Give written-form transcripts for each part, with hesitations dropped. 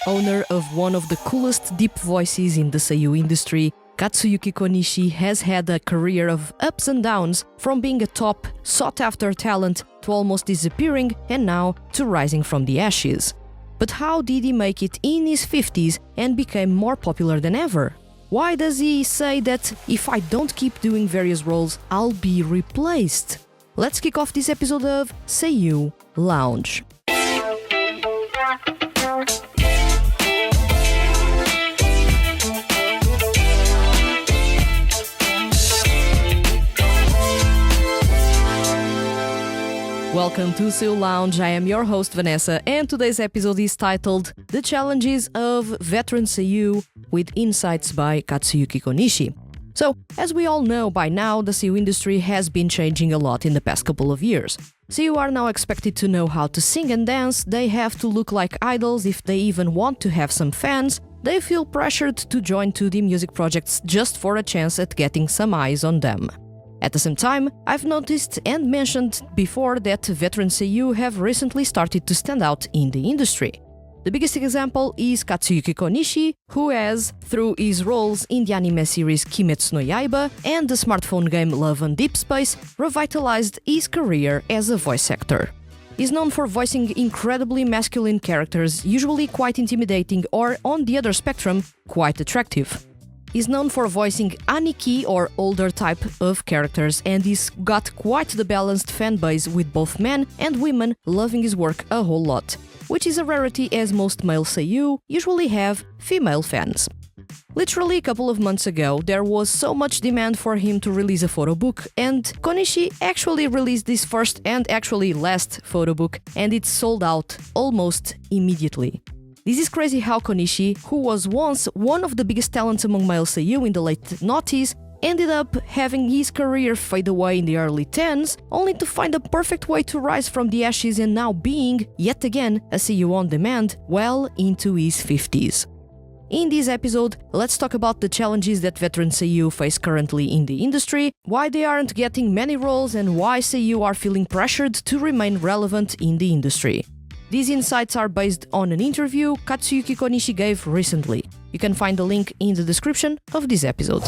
Owner of one of the coolest deep voices in the seiyuu industry, Katsuyuki Konishi has had a career of ups and downs, from being a top, sought-after talent to almost disappearing and now to rising from the ashes. But how did he make it in his 50s and became more popular than ever? Why does he say that if I don't keep doing various roles, I'll be replaced? Let's kick off this episode of Seiyuu Lounge. Welcome to Seiyuu Lounge, I am your host Vanessa, and today's episode is titled The Challenges of Veteran Seiyuu with Insights by Katsuyuki Konishi. So, as we all know by now, the seiyuu industry has been changing a lot in the past couple of years. Seiyuu are now expected to know how to sing and dance, they have to look like idols if they even want to have some fans, they feel pressured to join 2D music projects just for a chance at getting some eyes on them. At the same time, I've noticed and mentioned before that veteran seiyuu have recently started to stand out in the industry. The biggest example is Katsuyuki Konishi, who has, through his roles in the anime series Kimetsu no Yaiba and the smartphone game Love and Deep Space, revitalized his career as a voice actor. He's known for voicing incredibly masculine characters, usually quite intimidating or, on the other spectrum, quite attractive. He's known for voicing Aniki or older type of characters, and he's got quite the balanced fan base with both men and women loving his work a whole lot, which is a rarity as most male seiyuu usually have female fans. Literally a couple of months ago, there was so much demand for him to release a photo book, and Konishi actually released this first and actually last photo book, and it sold out almost immediately. This is crazy how Konishi, who was once one of the biggest talents among male seiyuu in the late noughties, ended up having his career fade away in the early 10s, only to find a perfect way to rise from the ashes and now being, yet again, a seiyuu on demand well into his 50s. In this episode, let's talk about the challenges that veteran seiyuu face currently in the industry, why they aren't getting many roles, and why seiyuu are feeling pressured to remain relevant in the industry. These insights are based on an interview Katsuyuki Konishi gave recently. You can find the link in the description of this episode.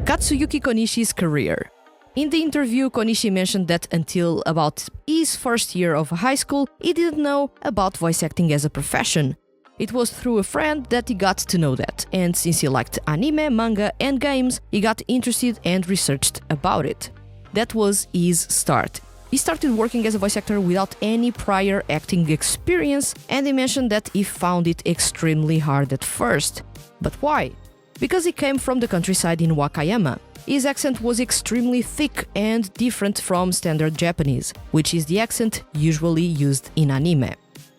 Katsuyuki Konishi's career. In the interview, Konishi mentioned that until about his first year of high school, he didn't know about voice acting as a profession. It was through a friend that he got to know that, and since he liked anime, manga and games, he got interested and researched about it. That was his start. He started working as a voice actor without any prior acting experience, and he mentioned that he found it extremely hard at first. But why? Because he came from the countryside in Wakayama. His accent was extremely thick and different from standard Japanese, which is the accent usually used in anime.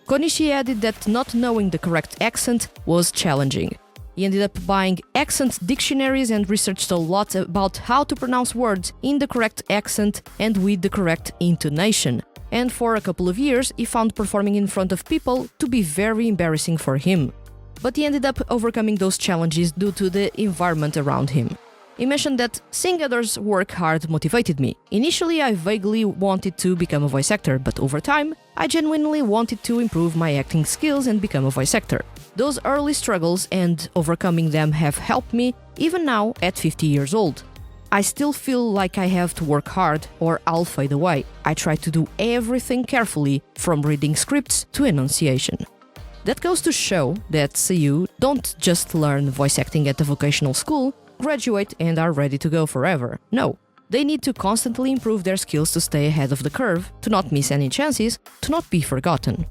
Konishi added that not knowing the correct accent was challenging. He ended up buying accent dictionaries and researched a lot about how to pronounce words in the correct accent and with the correct intonation. And for a couple of years, he found performing in front of people to be very embarrassing for him. But he ended up overcoming those challenges due to the environment around him. He mentioned that seeing others work hard motivated me. Initially, I vaguely wanted to become a voice actor, but over time, I genuinely wanted to improve my acting skills and become a voice actor. Those early struggles and overcoming them have helped me, even now at 50 years old. I still feel like I have to work hard or I'll fade away. I try to do everything carefully, from reading scripts to enunciation. That goes to show that seiyuu don't just learn voice acting at a vocational school, graduate and are ready to go forever. No, they need to constantly improve their skills to stay ahead of the curve, to not miss any chances, to not be forgotten.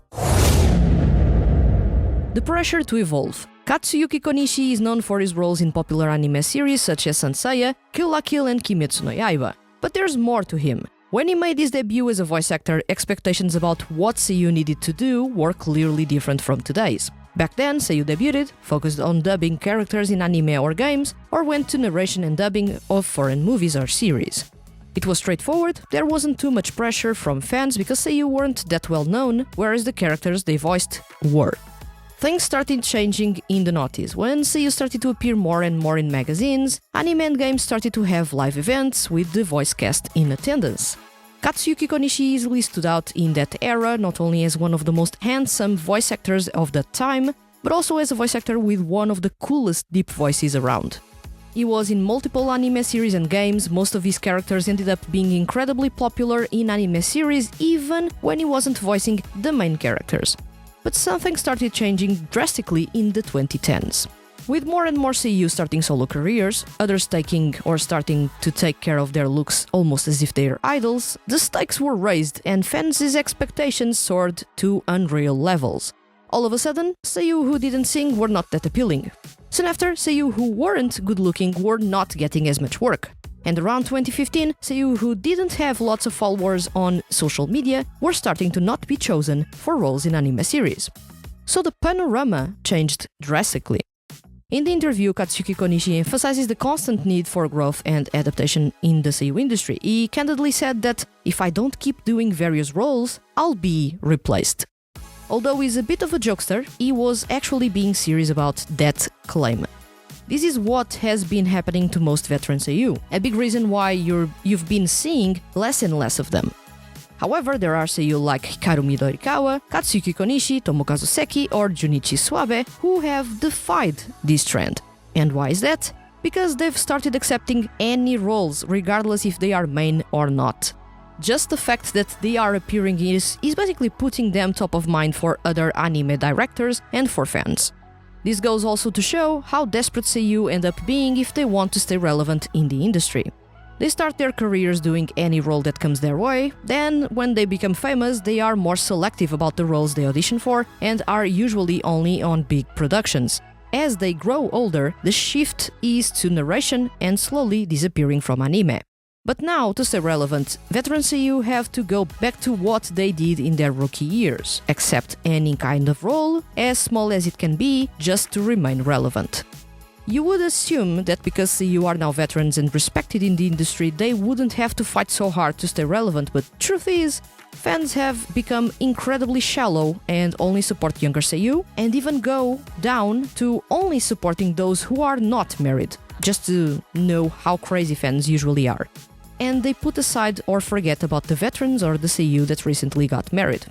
The pressure to evolve. Katsuyuki Konishi is known for his roles in popular anime series such as Saint Seiya, Kill la Kill and Kimetsu no Yaiba. But there's more to him. When he made his debut as a voice actor, expectations about what seiyuu needed to do were clearly different from today's. Back then, seiyuu debuted, focused on dubbing characters in anime or games, or went to narration and dubbing of foreign movies or series. It was straightforward, there wasn't too much pressure from fans because seiyuu weren't that well known, whereas the characters they voiced were. Things started changing in the noughties when seiyuu started to appear more and more in magazines, anime and games started to have live events with the voice cast in attendance. Katsuyuki Konishi easily stood out in that era, not only as one of the most handsome voice actors of that time, but also as a voice actor with one of the coolest deep voices around. He was in multiple anime series and games. Most of his characters ended up being incredibly popular in anime series, even when he wasn't voicing the main characters. But something started changing drastically in the 2010s. With more and more seiyuu starting solo careers, others taking or starting to take care of their looks almost as if they're idols, the stakes were raised and fans' expectations soared to unreal levels. All of a sudden, seiyuu who didn't sing were not that appealing. Soon after, seiyuu who weren't good-looking were not getting as much work. And around 2015, seiyuu who didn't have lots of followers on social media were starting to not be chosen for roles in anime series. So the panorama changed drastically. In the interview, Katsuyuki Konishi emphasizes the constant need for growth and adaptation in the seiyuu industry. He candidly said that if I don't keep doing various roles, I'll be replaced. Although he's a bit of a jokester, he was actually being serious about that claim. This is what has been happening to most veteran seiyuu, a big reason why you've been seeing less and less of them. However, there are seiyuu like Hikaru Midorikawa, Katsuyuki Konishi, Tomokazu Seki or Junichi Suabe who have defied this trend. And why is that? Because they've started accepting any roles, regardless if they are main or not. Just the fact that they are appearing is basically putting them top of mind for other anime directors and for fans. This goes also to show how desperate seiyuu end up being if they want to stay relevant in the industry. They start their careers doing any role that comes their way, then when they become famous, they are more selective about the roles they audition for and are usually only on big productions. As they grow older, the shift is to narration and slowly disappearing from anime. But now, to stay relevant, veteran seiyuu have to go back to what they did in their rookie years, accept any kind of role, as small as it can be, just to remain relevant. You would assume that because seiyuu are now veterans and respected in the industry, they wouldn't have to fight so hard to stay relevant, but truth is, fans have become incredibly shallow and only support younger seiyuu, and even go down to only supporting those who are not married, just to know how crazy fans usually are. And they put aside or forget about the veterans or the seiyuu that recently got married.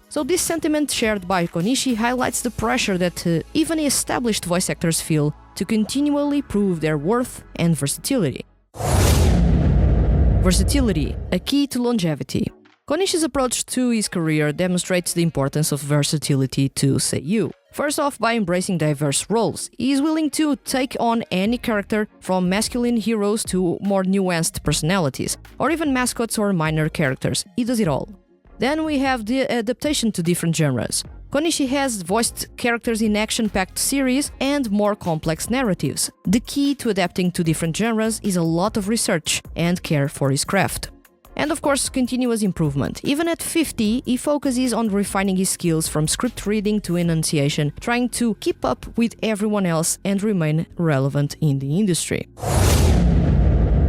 So this sentiment shared by Konishi highlights the pressure that even established voice actors feel to continually prove their worth and versatility. Versatility, a key to longevity. Konishi's approach to his career demonstrates the importance of versatility to seiyuu. First off, by embracing diverse roles, he is willing to take on any character from masculine heroes to more nuanced personalities, or even mascots or minor characters. He does it all. Then we have the adaptation to different genres. Konishi has voiced characters in action-packed series and more complex narratives. The key to adapting to different genres is a lot of research and care for his craft. And of course, continuous improvement. Even at 50, he focuses on refining his skills from script reading to enunciation, trying to keep up with everyone else and remain relevant in the industry.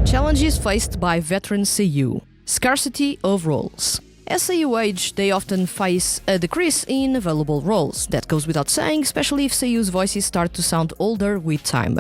Challenges faced by veteran seiyuu. Scarcity of roles. As seiyuu age, they often face a decrease in available roles. That goes without saying, especially if seiyuu's voices start to sound older with time.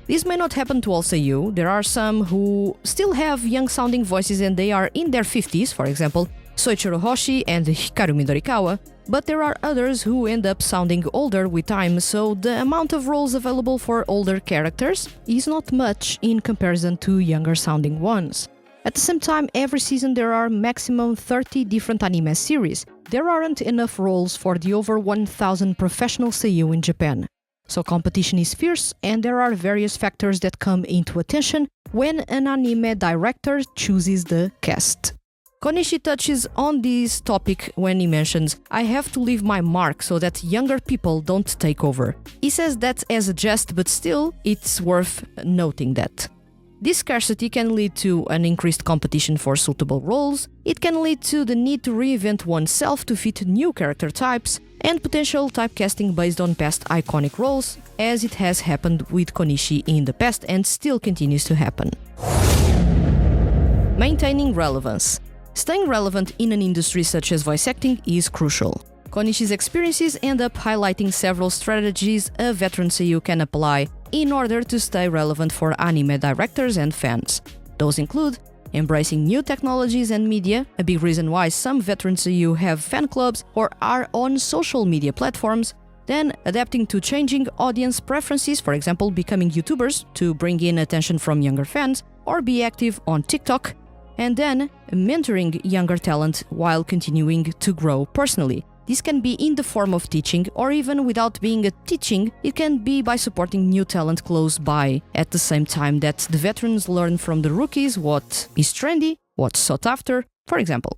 This may not happen to all seiyuu. There are some who still have young-sounding voices and they are in their 50s, for example, Soichiro Hoshi and Hikaru Midorikawa, but there are others who end up sounding older with time, so the amount of roles available for older characters is not much in comparison to younger-sounding ones. At the same time, every season there are maximum 30 different anime series. There aren't enough roles for the over 1,000 professional seiyuu in Japan. So competition is fierce and there are various factors that come into attention when an anime director chooses the cast. Konishi touches on this topic when he mentions, "I have to leave my mark so that younger people don't take over." He says that as a jest, but still, it's worth noting that. This scarcity can lead to an increased competition for suitable roles, it can lead to the need to reinvent oneself to fit new character types, and potential typecasting based on past iconic roles, as it has happened with Konishi in the past and still continues to happen. Maintaining relevance. Staying relevant in an industry such as voice acting is crucial. Konishi's experiences end up highlighting several strategies a veteran seiyuu can apply in order to stay relevant for anime directors and fans. Those include embracing new technologies and media, a big reason why some veteran Seiyuu have fan clubs or are on social media platforms, then adapting to changing audience preferences, for example, becoming YouTubers to bring in attention from younger fans, or be active on TikTok, and then mentoring younger talent while continuing to grow personally. This can be in the form of teaching, or even without being a teaching, it can be by supporting new talent close by, at the same time that the veterans learn from the rookies what is trendy, what's sought after, for example.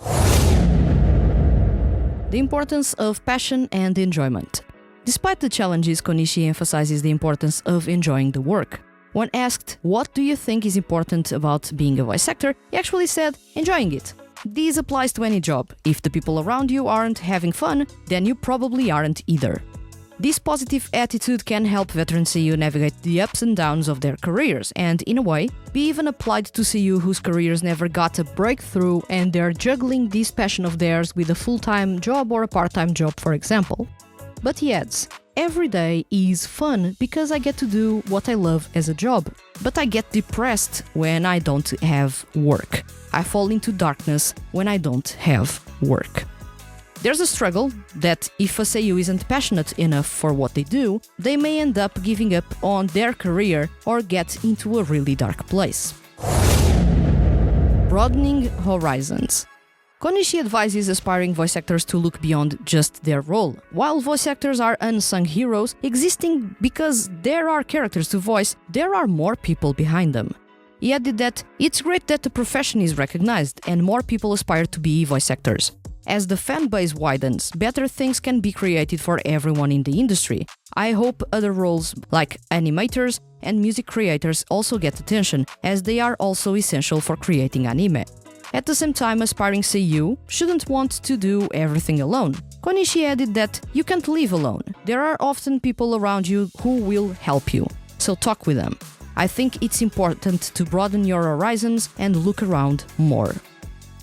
The importance of passion and enjoyment. Despite the challenges, Konishi emphasizes the importance of enjoying the work. When asked, what do you think is important about being a voice actor, he actually said, enjoying it. This applies to any job. If the people around you aren't having fun, then you probably aren't either. This positive attitude can help veteran Seiyuu navigate the ups and downs of their careers and, in a way, be even applied to Seiyuu whose careers never got a breakthrough and they're juggling this passion of theirs with a full-time job or a part-time job, for example. But he adds, every day is fun because I get to do what I love as a job, but I get depressed when I don't have work. I fall into darkness when I don't have work. There's a struggle that if a Seiyuu isn't passionate enough for what they do, they may end up giving up on their career or get into a really dark place. Broadening horizons. Konishi advises aspiring voice actors to look beyond just their role. While voice actors are unsung heroes, existing because there are characters to voice, there are more people behind them. He added that it's great that the profession is recognized and more people aspire to be voice actors. As the fan base widens, better things can be created for everyone in the industry. I hope other roles like animators and music creators also get attention, as they are also essential for creating anime. At the same time, aspiring Seiyuu shouldn't want to do everything alone. Konishi added that you can't live alone. There are often people around you who will help you, so talk with them. I think it's important to broaden your horizons and look around more.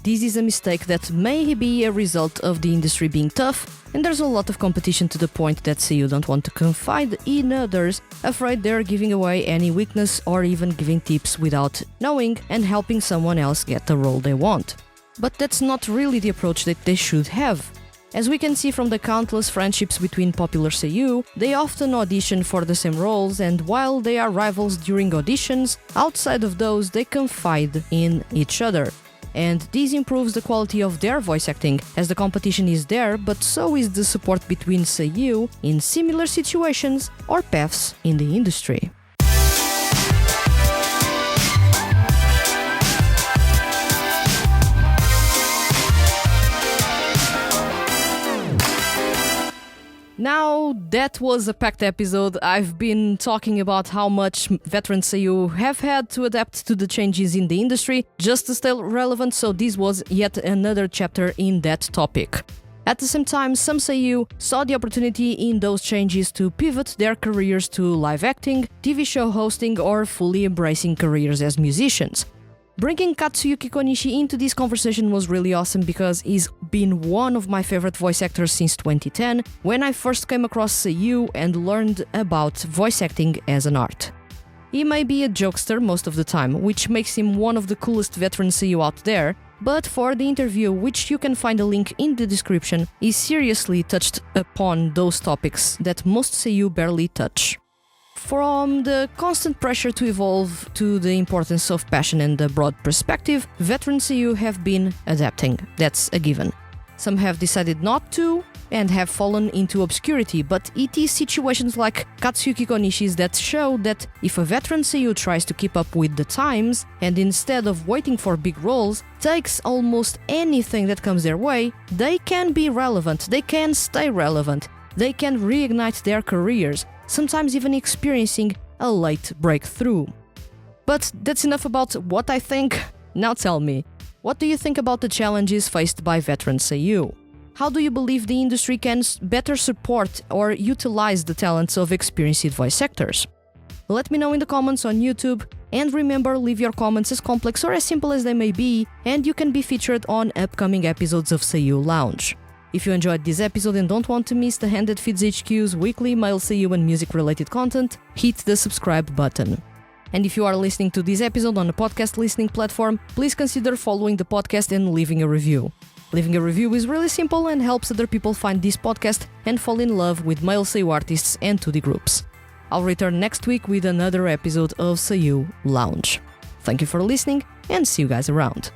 This is a mistake that may be a result of the industry being tough, and there's a lot of competition to the point that Seiyuu don't want to confide in others, afraid they're giving away any weakness or even giving tips without knowing and helping someone else get the role they want. But that's not really the approach that they should have. As we can see from the countless friendships between popular Seiyuu, they often audition for the same roles, and while they are rivals during auditions, outside of those they confide in each other. And this improves the quality of their voice acting, as the competition is there, but so is the support between Seiyuu in similar situations or paths in the industry. Now, that was a packed episode. I've been talking about how much veteran Seiyuu have had to adapt to the changes in the industry just to stay relevant, so this was yet another chapter in that topic. At the same time, some Seiyuu saw the opportunity in those changes to pivot their careers to live acting, TV show hosting, or fully embracing careers as musicians. Bringing Katsuyuki Konishi into this conversation was really awesome because he's been one of my favorite voice actors since 2010, when I first came across Seiyuu and learned about voice acting as an art. He may be a jokester most of the time, which makes him one of the coolest veteran Seiyuu out there, but for the interview, which you can find a link in the description, he seriously touched upon those topics that most Seiyuu barely touch. From the constant pressure to evolve to the importance of passion and the broad perspective, veteran Seiyuu have been adapting. That's a given. Some have decided not to and have fallen into obscurity, but it is situations like Katsuyuki Konishi's that show that if a veteran Seiyuu tries to keep up with the times and instead of waiting for big roles, takes almost anything that comes their way, they can be relevant, they can stay relevant, they can reignite their careers, sometimes even experiencing a late breakthrough. But that's enough about what I think. Now tell me, what do you think about the challenges faced by veteran Seiyuu? How do you believe the industry can better support or utilize the talents of experienced voice actors? Let me know in the comments on YouTube, and remember, leave your comments as complex or as simple as they may be, and you can be featured on upcoming episodes of Seiyuu Lounge. If you enjoyed this episode and don't want to miss the Handed Feeds HQ's weekly male Seiyuu and music-related content, hit the subscribe button. And if you are listening to this episode on a podcast listening platform, please consider following the podcast and leaving a review. Leaving a review is really simple and helps other people find this podcast and fall in love with male Seiyuu artists and 2D groups. I'll return next week with another episode of Seiyuu Lounge. Thank you for listening and see you guys around.